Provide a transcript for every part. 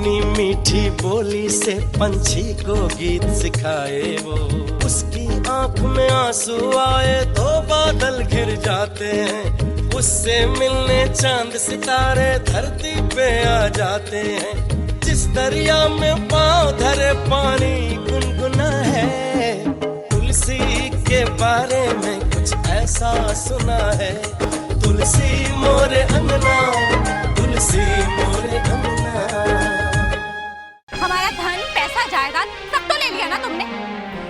अपनी मीठी बोली से पंछी को गीत सिखाए वो, उसकी आंख में आंसू आए तो बादल घिर जाते हैं, उससे मिलने चांद सितारे धरती पे आ जाते हैं। जिस दरिया में पाँव धरे पानी गुनगुना है, तुलसी के बारे में कुछ ऐसा सुना है। तुलसी मोरे अंगना, तुलसी मोरे अंगना। हमारा धन पैसा जायदाद सब तो ले लिया ना तुमने,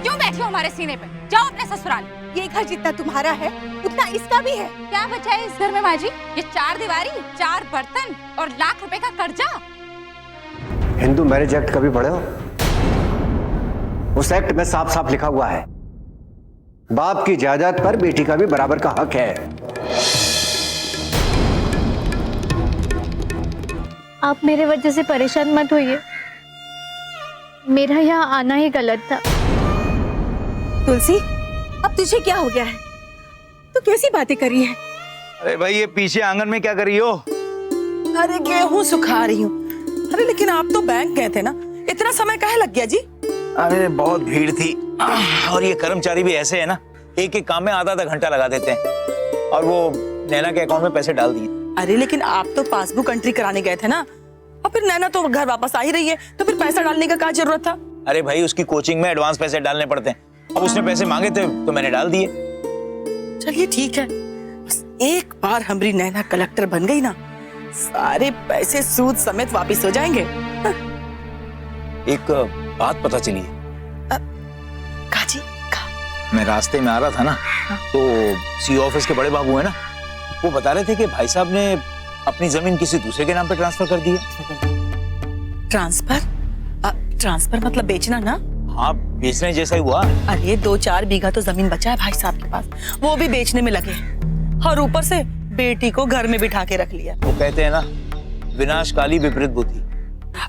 क्यों बैठी हो हमारे सीने पे? जाओ अपने ससुराल। ये घर जितना तुम्हारा है उतना इसका भी है। क्या बचा है इस घर में माँ जी? ये 4 दीवारी, 4 बर्तन और लाख रुपए का कर्जा। हिंदू मैरिज एक्ट कभी पढ़े हो? उस एक्ट में साफ साफ लिखा हुआ है, बाप की जायदाद पर बेटी का भी बराबर का हक है। आप मेरे वजह से परेशान मत होइए, मेरा यहाँ आना ही गलत था। तुलसी, अब तुझे क्या हो गया है? तू कैसी बातें करी है? अरे भाई, ये पीछे आंगन में क्या कर रही हो? अरे गेहूं सुखा रही हूँ। अरे लेकिन आप तो बैंक गए थे ना, इतना समय काहे लग गया जी? अरे बहुत भीड़ थी, और ये कर्मचारी भी ऐसे है ना, एक एक काम में आधा आधा घंटा लगा देते हैं, और वो नैना के अकाउंट में पैसे डाल दिए। अरे लेकिन आप तो पासबुक एंट्री कराने गए थे ना, और फिर नैना तो घर वापस आ ही रही है, तो फिर पैसा डालने का क्या जरूरत था? अरे भाई, उसकी कोचिंग में एडवांस पैसे डालने पड़ते हैं, अब उसने पैसे मांगे थे तो मैंने डाल दिए। चलिए ठीक है, बस एक बार हमारी नैना कलेक्टर बन गई ना, सारे पैसे सूद समेत वापिस हो जाएंगे। एक बात पता चली है। काजी का? मैं रास्ते में आ रहा था ना, तो सी ऑफिस के बड़े बाबू है ना, वो बता रहे थे कि भाई साहब ने अपनी जमीन किसी दूसरे के नाम पे ट्रांसफर कर दी है। ट्रांसफर मतलब बेचना ना? हाँ, बेचने जैसा ही हुआ। अरे 2-4 बीघा तो जमीन बचा है भाई साहब के पास, वो भी बेचने में लगे, और ऊपर से बेटी को घर में बिठा के रख लिया। वो कहते हैं ना, विनाशकाली विपरीत बुद्धि।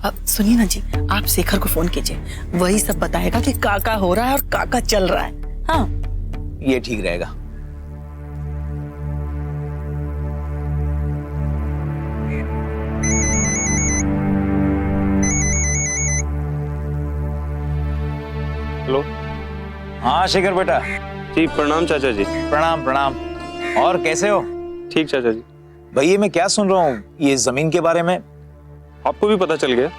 अब सुनिए ना जी, आप शेखर को फोन कीजिए, वही सब बताएगा कि काका हो रहा है और काका चल रहा है। हाँ, ये ठीक रहेगा। हेलो। हाँ शेखर बेटा। जी प्रणाम चाचा जी। प्रणाम प्रणाम। और कैसे हो? ठीक चाचा जी। भैया, मैं क्या सुन रहा हूँ ये जमीन के बारे में? आपको भी पता चल गया?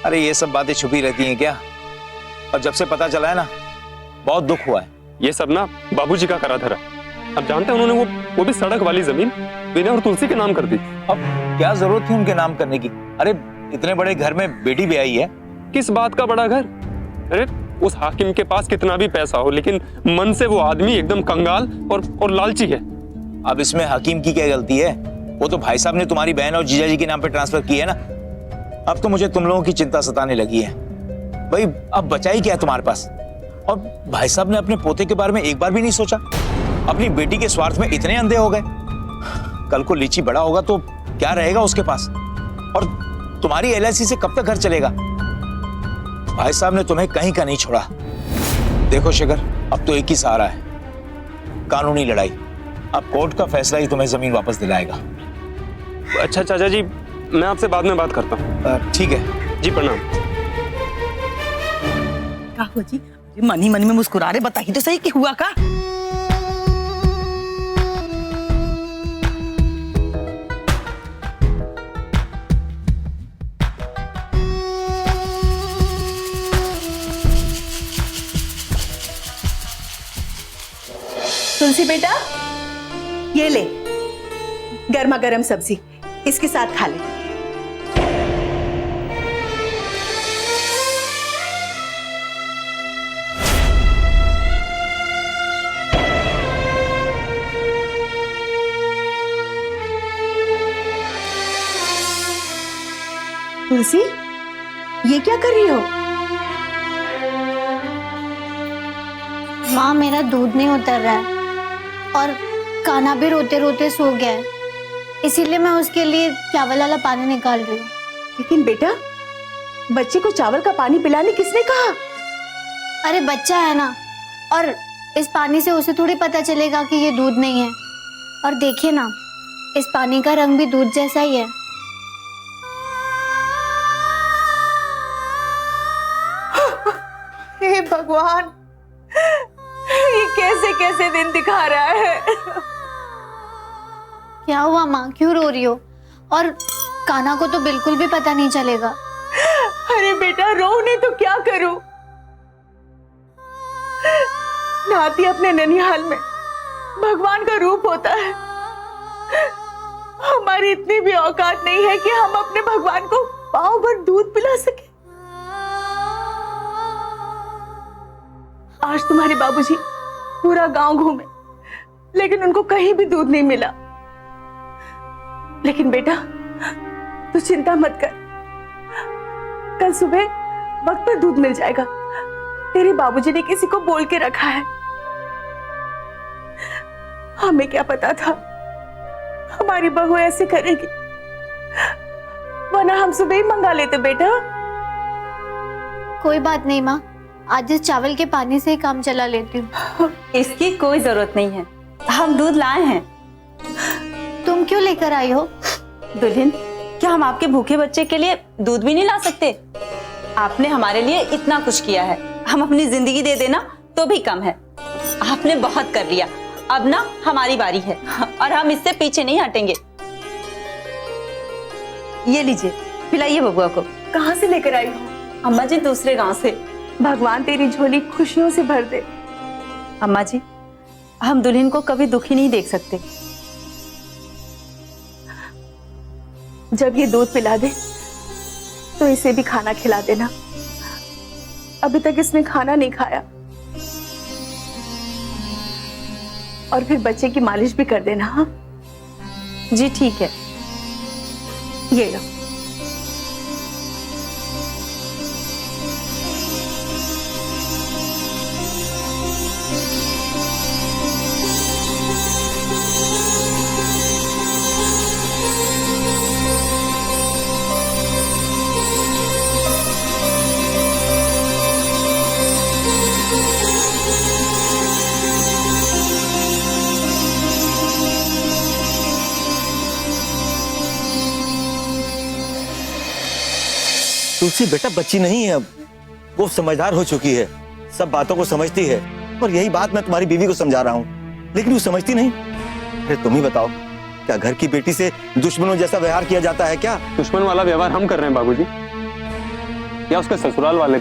अरे ये सब बातें छुपी रहती हैं क्या? और जब से पता चला है ना, बहुत दुख हुआ है। ये सब ना बाबूजी का करा धरा। अब जानते हैं, उन्होंने वो भी सड़क वाली जमीन विनय और तुलसी के नाम कर दी। अब क्या जरूरत थी उनके नाम करने की? अरे इतने बड़े घर में बेटी भी आई है। किस बात का बड़ा घर? अरे उस हाकिम के पास कितना भी पैसा हो, लेकिन मन से वो आदमी एकदम कंगाल और लालची है। अब इसमें हकीम की क्या गलती है? वो तो भाई साहब ने तुम्हारी बहन और जीजा जी के नाम पे ट्रांसफर की है ना। अब तो मुझे तुम लोगों की चिंता सताने लगी है। भाई अब बचा ही क्या है तुम्हारे पास? और भाई साहब ने अपने पोते के बारे में एक बार भी नहीं सोचा। अपनी बेटी के स्वार्थ में इतने अंधे हो गए। कल को लीची बड़ा होगा तो क्या रहेगा उसके पास? और तुम्हारी एलआईसी से कब तक घर चलेगा? भाई साहब ने तुम्हें कहीं का नहीं छोड़ा। देखो शेखर, अब तो एक ही सहारा है, कानूनी लड़ाई। अब कोर्ट का फैसला ही तुम्हें जमीन वापस दिलाएगा। अच्छा चाचा जी, मैं आपसे बाद में बात करता हूँ। ठीक है जी प्रणाम। काको जी, मन ही मन में मुस्कुरा रहे, बताइए तो सही कि हुआ का? तुलसी बेटा, ये ले गर्मा गर्म सब्जी, इसके साथ खा ले। तुलसी, ये क्या कर रही हो? माँ, मेरा दूध नहीं उतर रहा है और कान्हा भी रोते रोते सो गया है, इसीलिए मैं उसके लिए चावल वाला पानी निकाल रही हूँ। लेकिन बेटा, बच्चे को चावल का पानी पिलाने किसने कहा? अरे बच्चा है ना, और इस पानी से उसे थोड़ी पता चलेगा कि ये दूध नहीं है। और देखिए ना, इस पानी का रंग भी दूध जैसा ही है। भगवान, ये कैसे कैसे दिन दिखा रहा है। क्या हुआ माँ, क्यों रो रही हो? और कान्हा को तो बिल्कुल भी पता नहीं चलेगा। अरे बेटा, रो नहीं तो क्या करूं? नाती अपने ननिहाल में भगवान का रूप होता है। हमारी इतनी भी औकात नहीं है कि हम अपने भगवान को पांव भर दूध पिला सके। आज तुम्हारे बाबूजी पूरा गांव घूमे, लेकिन उनको कहीं भी दूध नहीं मिला। लेकिन बेटा, तू चिंता मत कर, कल सुबह वक्त पर दूध मिल जाएगा। तेरे बाबूजी ने किसी को बोल के रखा है। हमें क्या पता था हमारी बहू ऐसे करेगी, वरना हम सुबह ही मंगा लेते बेटा। कोई बात नहीं माँ, आज इस चावल के पानी से ही काम चला लेती हूँ। इसकी कोई जरूरत नहीं है, हम दूध लाए हैं। तुम क्यों लेकर आई हो? दुल्हन, क्या हम आपके भूखे बच्चे के लिए दूध भी नहीं ला सकते? आपने हमारे लिए इतना कुछ किया है, हम अपनी जिंदगी दे देना तो भी कम है। आपने बहुत कर लिया, अब ना हमारी बारी है और हम इससे पीछे नहीं हटेंगे। ये लीजिए, पिलाइए बबुआ को। कहाँ से लेकर आई हो? अम्मा जी, दूसरे गांव से। भगवान तेरी झोली खुशियों से भर दे। अम्मा जी, हम दुल्हन को कभी दुखी नहीं देख सकते। जब ये दूध पिला दे तो इसे भी खाना खिला देना। अभी तक इसने खाना नहीं खाया। और फिर बच्चे की मालिश भी कर देना। हाँ जी ठीक है। ये लो। तुलसी बेटा बच्ची नहीं है, अब वो समझदार हो चुकी है, सब बातों को समझती है। और यही बात मैं तुम्हारी बीवी को समझा रहा हूँ, लेकिन वो समझती नहीं। अरे तुम ही बताओ, क्या घर की बेटी से दुश्मनों जैसा व्यवहार किया जाता है क्या? दुश्मन वाला व्यवहार हम कर रहे हैं बाबूजी, या उसके ससुराल वाले?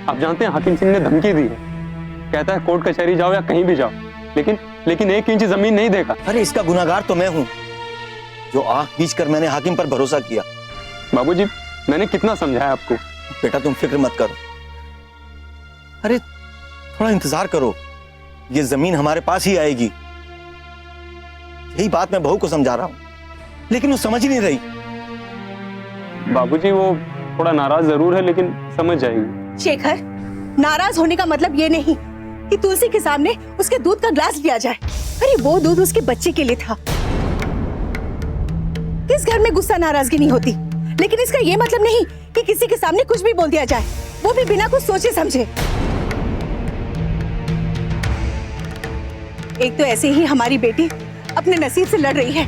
आप जानते हैं हाकिम सिंह ने धमकी दी है, कहता है कोर्ट कचहरी जाओ या कहीं भी जाओ, लेकिन 1 इंच जमीन नहीं देगा। अरे इसका गुनाहगार तो मैं हूँ, जो आंख बीच कर मैंने हाकिम पर भरोसा किया। बाबूजी, मैंने कितना समझाया आपको। बेटा तुम फिक्र मत करो, अरे थोड़ा इंतजार करो, ये जमीन हमारे पास ही आएगी। यही बात मैं बहू को समझा रहा हूं, लेकिन वो समझ ही नहीं रही। बाबूजी, वो थोड़ा नाराज जरूर है, लेकिन समझ जाएगी। शेखर, नाराज होने का मतलब ये नहीं कि तुलसी के सामने उसके दूध का ग्लास लिया जाए। अरे वो दूध उसके बच्चे के लिए था। किस घर में गुस्सा नाराजगी नहीं होती, लेकिन इसका ये मतलब नहीं कि किसी के सामने कुछ भी बोल दिया जाए, वो भी बिना कुछ सोचे समझे। एक तो ऐसे ही हमारी बेटी अपने नसीब से लड़ रही है,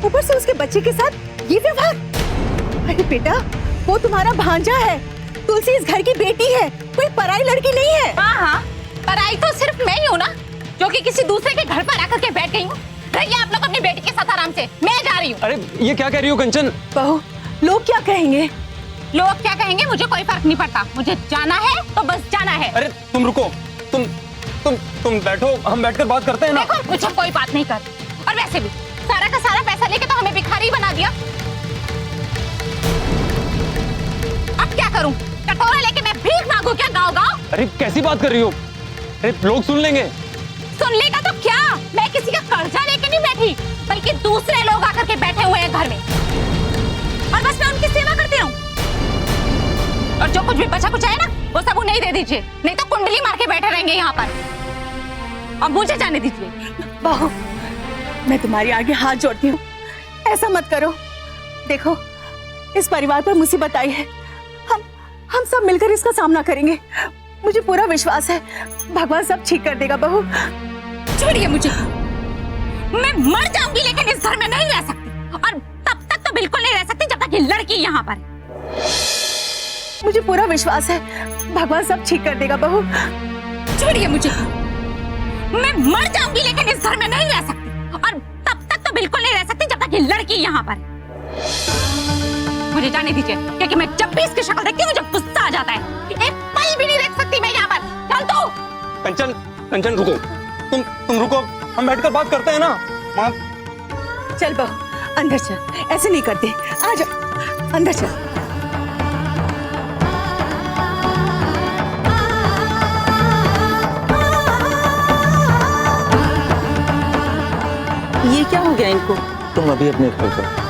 ऊपर से उसके बच्चे के साथ ये व्यवहार। अरे बेटा, वो तुम्हारा भांजा है, तुलसी इस घर की बेटी है, कोई पराई लड़की नहीं है। हाँ, पराई तो सिर्फ मैं ही हूँ ना, जो कि किसी दूसरे के घर पर आकर के बैठ गई हूँ। रहिए आप लोग अपनी बेटी के साथ आराम से, मैं जा रही हूँ। अरे ये क्या कह रही हो कंचन? बहू, लोग क्या कहेंगे? लोग क्या कहेंगे मुझे कोई फर्क नहीं पड़ता, मुझे जाना है तो बस जाना है। अरे तुम रुको, तुम बैठो, हम बैठकर बात करते हैं ना। देखो, मुझे कोई बात नहीं कर। और वैसे भी सारा का सारा पैसा लेके तो हमें भिखारी बना दिया। अब क्या करूं? कटोरा लेके मैं भीख मांगू क्या गाँव-गाँव? अरे कैसी बात कर रही हो? अरे लोग सुन लेंगे। सुन लेगा तो क्या? मैं किसी का कर्जा लेके नहीं बैठी, बल्कि दूसरे लोग आकर के बैठे हुए हैं घर में, और बस मैं उनकी सेवा करती रहूं। और जो कुछ भी बचा कुछ है ना, वो सब उन्हें ही दे दीजिए, नहीं तो कुंडली मार के बैठे रहेंगे यहाँ पर। अब मुझे जाने दीजिए। बहू, मैं तुम्हारे आगे हाथ जोड़ती हूँ, ऐसा मत करो। देखो, इस परिवार पर मुसीबत आई है, हम सब मिलकर इसका सामना करेंगे। मुझे पूरा विश्वास है, भगवान सब ठीक कर देगा। बहू, छोड़िए मुझे, मैं मर जाऊंगी लेकिन इस घर में नहीं रह सकती, और तब तक तो बिल्कुल नहीं रह सकती जब तक ये लड़की यहाँ पर। मुझे पूरा विश्वास है भगवान सब ठीक कर देगा बहू। छोड़िए मुझे, मैं मर जाऊंगी लेकिन इस घर में नहीं रह सकती, और तब तक तो बिल्कुल नहीं रह सकती जब तक ये लड़की यहाँ पर। मुझे जाने दीजिए, क्योंकि मैं जब भी इसकी शक्ल देखती हूँ मुझे गुस्सा आ जाता है। एक पल भी नहीं रह सकती मैं यहाँ पर। चल तू। कंचन, कंचन रुको, तुम रुको, हम बैठकर बात करते हैं ना। माँ चल बहू अंदर चल, ऐसे नहीं करते, आ जा अंदर चल। ये क्या हो गया इनको? तुम अभी अपने घर जाओ।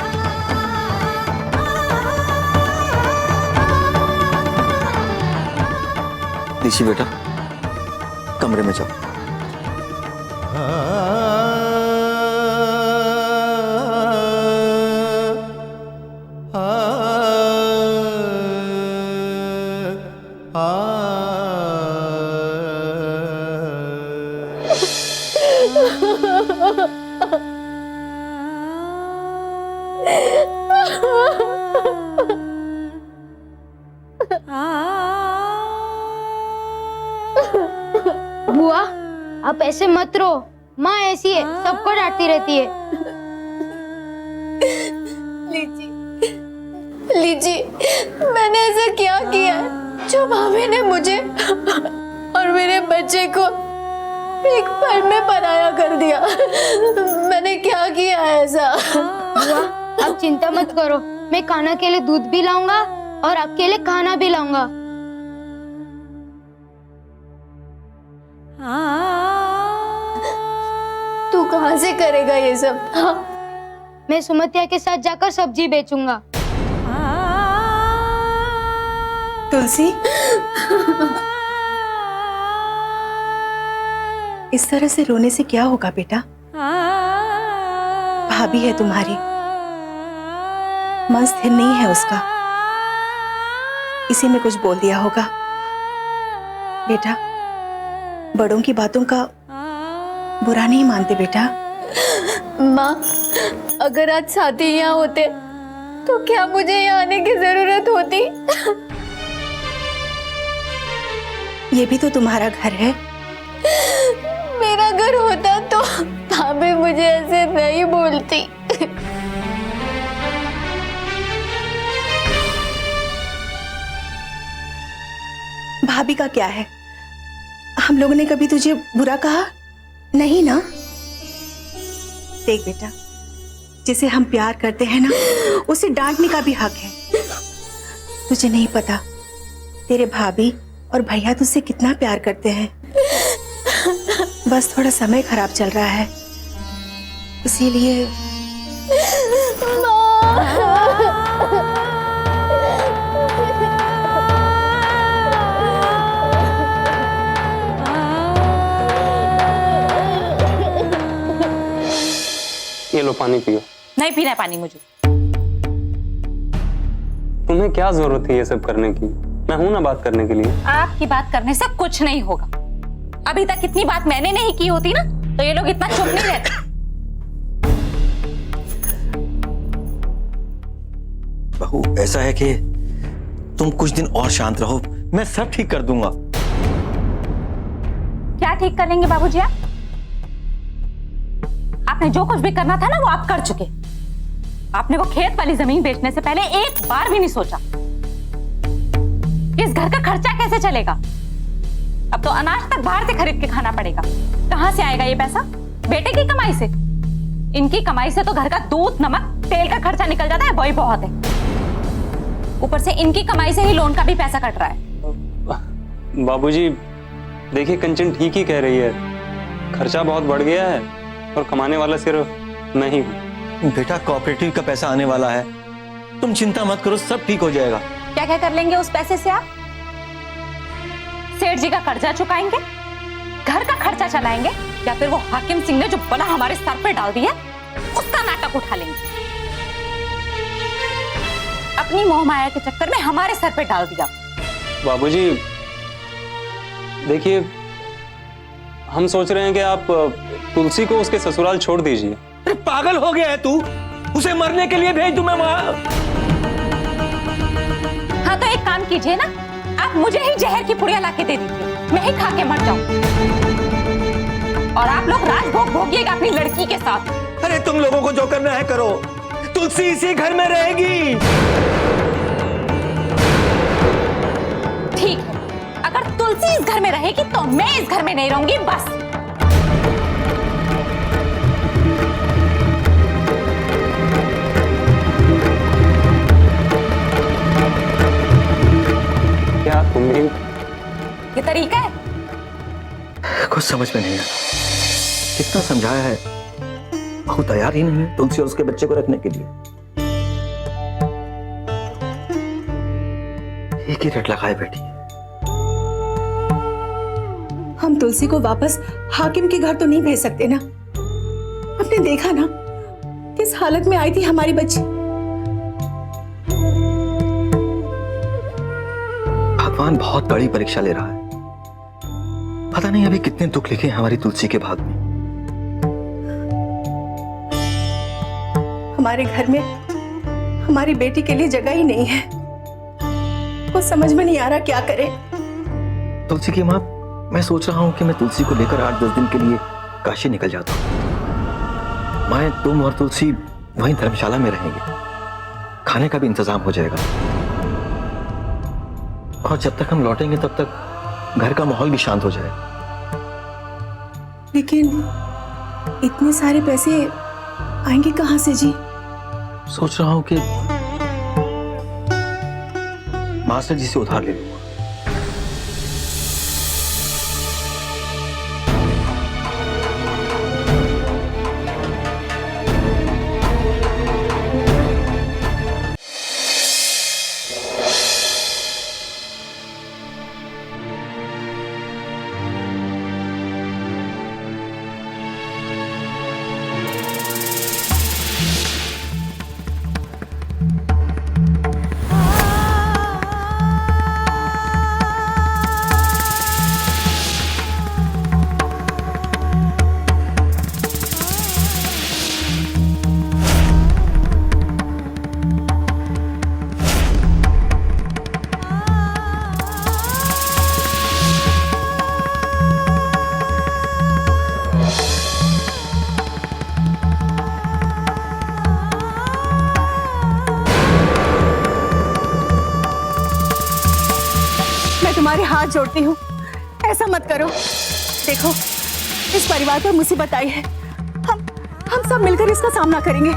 ऋषि बेटा कमरे में जाओ। बुआ आप ऐसे मत रो, माँ ऐसी है, सबको डांटती रहती है। लीजिए, मैंने ऐसा क्या किया है जो भाभी ने मुझे और मेरे बच्चे को एक पल में पराया कर दिया? मैंने क्या किया है ऐसा? बुआ आप चिंता मत करो, मैं कान्हा के लिए दूध भी लाऊंगा और आपके लिए खाना भी लाऊंगा। तू कहाँ से करेगा ये सब? मैं सुमतिया के साथ जाकर सब्जी बेचूंगा। तुलसी, इस तरह से रोने से क्या होगा बेटा? भाभी है तुम्हारी, मन स्थिर नहीं है उसका, इसी में कुछ बोल दिया होगा। बेटा बड़ों की बातों का बुरा नहीं मानते बेटा। माँ अगर आज साथी यहाँ होते तो क्या मुझे यहाँ आने की जरूरत होती? ये भी तो तुम्हारा घर है। मेरा घर होता तो भाभी मुझे ऐसे नहीं बोलती। भाभी का क्या है? हम लोगों ने कभी तुझे बुरा कहा नहीं ना? देख बेटा, जिसे हम प्यार करते हैं ना, उसे डांटने का भी हक है। तुझे नहीं पता तेरे भाभी और भैया तुझसे कितना प्यार करते हैं। बस थोड़ा समय खराब चल रहा है, इसीलिए। ये लो पानी पियो। नहीं पीना है पानी मुझे। तुम्हें क्या जरूरत है ये सब करने की? मैं हूं ना बात करने के लिए। आपकी बात करने से कुछ नहीं होगा। अभी तक इतनी बात मैंने नहीं की होती ना तो ये लोग इतना चुप नहीं रहते। बहू ऐसा है कि तुम कुछ दिन और शांत रहो, मैं सब ठीक कर दूंगा। क्या ठीक कर लेंगे बाबूजी आप? आपने जो कुछ भी करना था ना वो आप कर चुके। आपने वो खेत वाली जमीन बेचने से पहले एक बार भी नहीं सोचा इस घर का खर्चा कैसे चलेगा। अब तो अनाज तक बाहर से खरीद के खाना पड़ेगा। कहां से आएगा ये पैसा? बेटे की कमाई से। इनकी कमाई से तो घर का दूध नमक तेल का खर्चा निकल जाता है, वही बहुत है। ऊपर से इनकी कमाई से ही लोन का भी पैसा कट रहा है। बाबूजी देखिए, कंचन ठीक ही कह रही है, खर्चा बहुत बढ़ गया है और कमाने वाला सिर्फ मैं ही हूँ। बेटा कोऑपरेटिव का पैसा आने वाला है, तुम चिंता मत करो, सब ठीक हो जाएगा। क्या क्या कर लेंगे उस पैसे से आप? सेठ जी का कर्जा चुकाएंगे, घर का खर्चा चलाएंगे, या फिर वो हाकिम सिंह ने जो बला हमारे सर पे डाल दिया उसका नाटक उठा लेंगे? अपनी मोह माया के चक्कर में हमारे सर पे डाल दिया। बाबूजी देखिए, हम सोच रहे हैं कि आप तुलसी को उसके ससुराल छोड़ दीजिए। अरे पागल हो गया है तू? उसे मरने के लिए भेज दूं मैं वहां? हाँ तो एक काम कीजिए ना, आप मुझे ही जहर की पुड़िया लाके दे दीजिए, मैं ही खा के मर जाऊं और आप लोग राजभोग भोगिएगा अपनी लड़की के साथ। अरे तुम लोगों को जो करना है करो, तुलसी इसी घर में रहेगी। ठीक है, अगर तुलसी इस घर में रहेगी तो मैं इस घर में नहीं रहूंगी, बस। क्या तुम भी ये तरीका है? कुछ समझ में नहीं आ रहा, कितना समझाया है, वो तैयार ही नहीं है तुलसी और उसके बच्चे को रखने के लिए। एक ही रट लगाए बैठी है। हम तुलसी को वापस हाकिम के घर तो नहीं भेज सकते ना। आपने देखा ना किस हालत में आई थी हमारी बच्ची। भगवान बहुत बड़ी परीक्षा ले रहा है, पता नहीं अभी कितने दुख लिखे हैं हमारी तुलसी के भाग में। हमारे घर में हमारी बेटी के लिए जगह ही नहीं है। कुछ समझ में नहीं आ रहा क्या करे। तुलसी की माँ, मैं सोच रहा हूँ कि मैं तुलसी को लेकर 8-10 दिन के लिए काशी निकल जाता हूँ। मैं, तुम और तुलसी वहीं धर्मशाला में रहेंगे, खाने का भी इंतजाम हो जाएगा और जब तक हम लौटेंगे तब तक घर का माहौल भी शांत हो जाएगा। लेकिन इतने सारे पैसे आएंगे कहां से जी? सोच रहा हूँ कि मास्टर जी से उधार ले लूंगा। तुम्हारे हाथ जोड़ती हूँ, ऐसा मत करो। देखो, इस परिवार पर मुसीबत आई है, हम सब मिलकर इसका सामना करेंगे।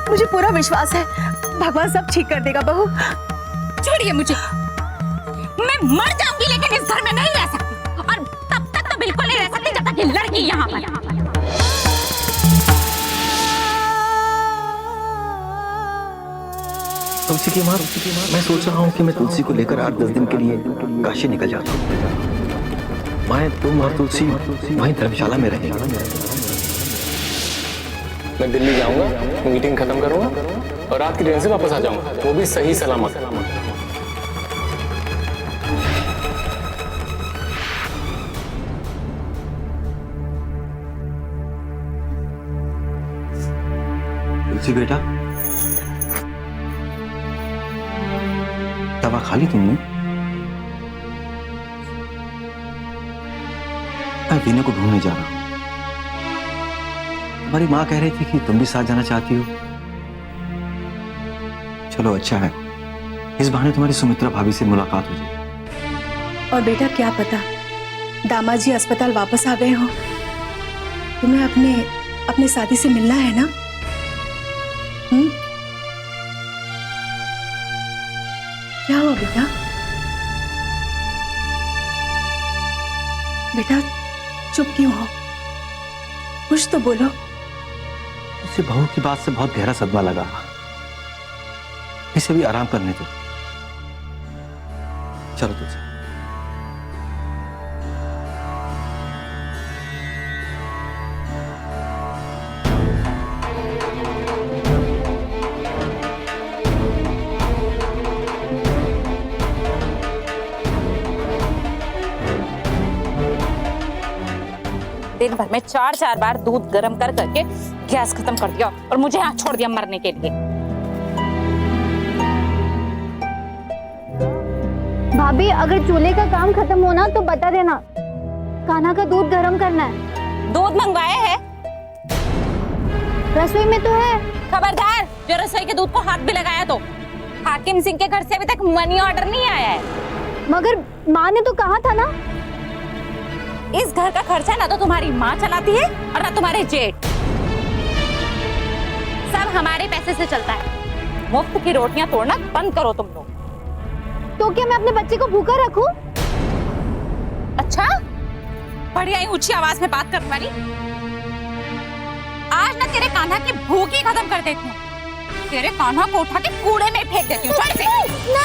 मुझे पूरा विश्वास है भगवान सब ठीक कर देगा। बहू, छोड़िए मुझे, मैं मर जाऊंगी लेकिन इस घर में नहीं रह सकती और तब तक तो बिल्कुल नहीं रह सकती जब तक ये लड़की यहाँ पर। तुलसी की माँ, मैं सोच रहा हूँ कि मैं तुलसी को लेकर 8-10 दिन के लिए काशी निकल जाता हूँ। मैं, तुम और तुलसी वहीं धर्मशाला में रहेंगे। मैं दिल्ली जाऊंगा, मीटिंग खत्म करूंगा और रात की ट्रेन से वापस आ जाऊंगा, वो भी सही सलामत। तुलसी बेटा, दवा खा ली तुमने? मैं वीना को ढूंढने जा रहा हूं। तुम्हारी माँ कह रही थी कि तुम भी साथ जाना चाहती हो। चलो अच्छा है, इस बहाने तुम्हारी सुमित्रा भाभी से मुलाकात हो जाएगी। और बेटा क्या पता दामाद जी अस्पताल वापस आ गए हो। तुम्हें अपने साथी से मिलना है ना? क्या हुआ बेटा? बेटा चुप क्यों हो? कुछ तो बोलो। इसे बहू की बात से बहुत गहरा सदमा लगा, इसे भी आराम करने दो। चलो तुझे। दिन भर में 4-4 बार दूध गर्म कर करके गैस खत्म कर दिया और मुझे यहाँ छोड़ दिया मरने के लिए। भाभी अगर चूल्हे का काम खत्म होना तो बता देना, कान्हा का दूध गर्म करना है। दूध मंगवाए है? रसोई में तो है। खबरदार, जो रसोई के दूध को हाथ भी लगाया तो। हाकिम सिंह के घर से अभी तक मनी ऑर्डर नहीं आया है। मगर माँ ने तो कहा था ना। इस घर का खर्चा ना तो तुम्हारी माँ चलाती है और ना तुम्हारे जेठ। सब हमारे पैसे से चलता है। मुफ्त की रोटियां तोड़ना बंद करो तुम लोग। तो क्या मैं अपने बच्चे को भूखा रखूं? अच्छा, बढ़िया ही ऊंची आवाज में बात करने वाली। आज ना तेरे कान्हा की भूख ही खत्म कर देती हूँ। तेरे कान्हा को उठा के कूड़े में फेंक देती हूँ। नहीं